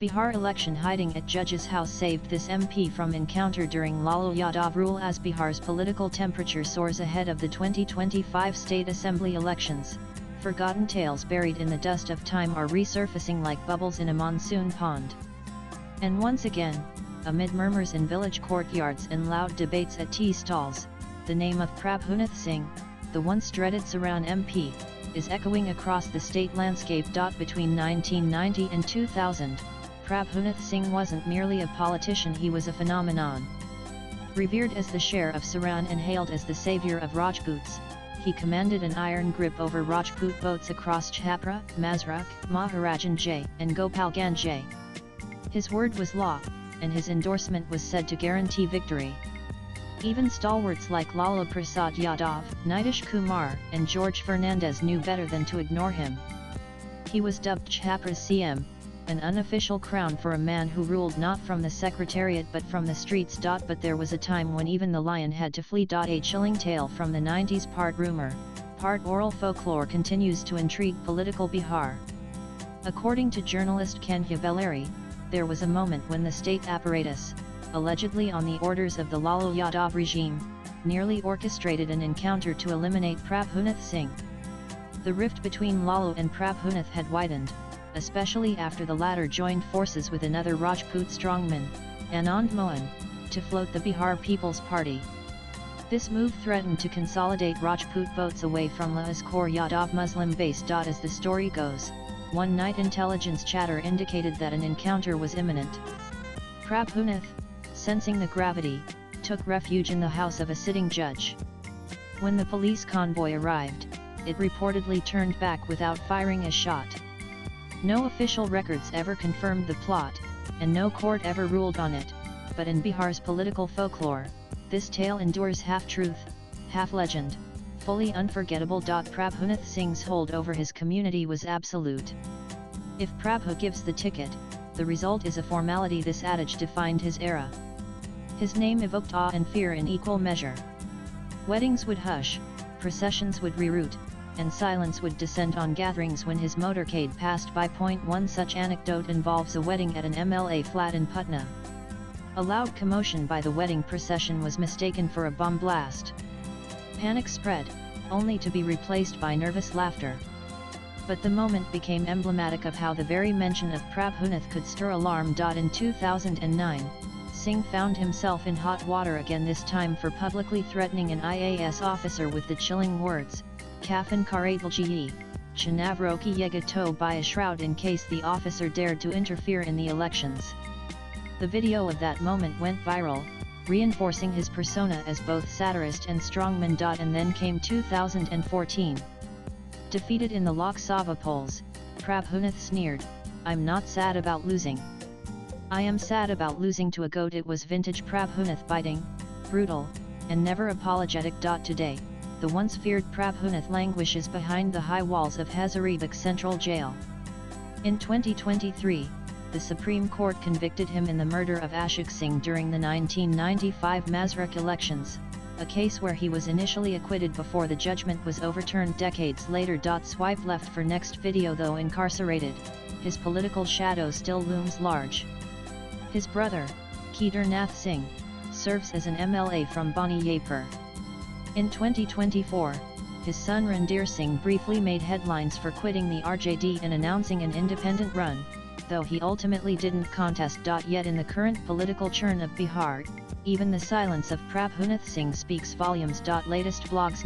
Bihar election: hiding at judge's house saved this MP from encounter during Lalu Yadav rule as Bihar's political temperature soars ahead of the 2025 state assembly elections. Forgotten tales buried in the dust of time are resurfacing like bubbles in a monsoon pond. And once again, amid murmurs in village courtyards and loud debates at tea stalls, the name of Prabhunath Singh, the once dreaded Saran MP, is echoing across the state landscape. Between 1990 and 2000, Prabhunath Singh wasn't merely a politician, he was a phenomenon. Revered as the Sher of Saran and hailed as the savior of Rajputs, he commanded an iron grip over Rajput votes across Chhapra, Mazruk, Maharajanganj, and Gopalganj. His word was law, and his endorsement was said to guarantee victory. Even stalwarts like Lalu Prasad Yadav, Nitish Kumar, and George Fernandez knew better than to ignore him. He was dubbed Chhapra's CM, an unofficial crown for a man who ruled not from the secretariat but from the streets. But there was a time when even the lion had to flee. A chilling tale from the 90s, part rumor, part oral folklore, continues to intrigue political Bihar. According to journalist Kenya Belleri, there was a moment when the state apparatus, allegedly on the orders of the Lalu Yadav regime, nearly orchestrated an encounter to eliminate Prabhunath Singh. The rift between Lalu and Prabhunath had widened, especially after the latter joined forces with another Rajput strongman, Anand Mohan, to float the Bihar People's Party. This move threatened to consolidate Rajput votes away from La's core Yadav Muslim base. As the story goes, one night intelligence chatter indicated that an encounter was imminent. Prabhunath, sensing the gravity, took refuge in the house of a sitting judge. When the police convoy arrived, it reportedly turned back without firing a shot. No official records ever confirmed the plot, and no court ever ruled on it, but in Bihar's political folklore, this tale endures half-truth, half-legend, fully unforgettable. Prabhunath Singh's hold over his community was absolute. If Prabhu gives the ticket, the result is a formality. This adage defined his era. His name evoked awe and fear in equal measure. Weddings would hush, processions would reroute, and silence would descend on gatherings when his motorcade passed by. One such anecdote involves a wedding at an MLA flat in Patna. A loud commotion by the wedding procession was mistaken for a bomb blast. Panic spread, only to be replaced by nervous laughter. But the moment became emblematic of how the very mention of Prabhunath could stir alarm. In 2009, Singh found himself in hot water again, this time for publicly threatening an IAS officer with the chilling words, Kafan Karadalji, Chanavroki Yegato, by a shroud, in case the officer dared to interfere in the elections. The video of that moment went viral, reinforcing his persona as both satirist and strongman. And then came 2014. Defeated in the Lok Sabha polls, Prabhunath sneered, "I'm not sad about losing. I am sad about losing to a goat." It was vintage Prabhunath, biting, brutal, and never apologetic. Today, the once feared Prabhunath languishes behind the high walls of Hazaribagh Central Jail. In 2023, the Supreme Court convicted him in the murder of Ashok Singh during the 1995 Mazruk elections, a case where he was initially acquitted before the judgment was overturned decades later. Swipe left for next video. Though incarcerated, his political shadow still looms large. His brother, Kedarnath Singh, serves as an MLA from Bani Yapur. In 2024, his son Randir Singh briefly made headlines for quitting the RJD and announcing an independent run, though he ultimately didn't contest. Yet in the current political churn of Bihar, even the silence of Prabhunath Singh speaks volumes. Latest blogs.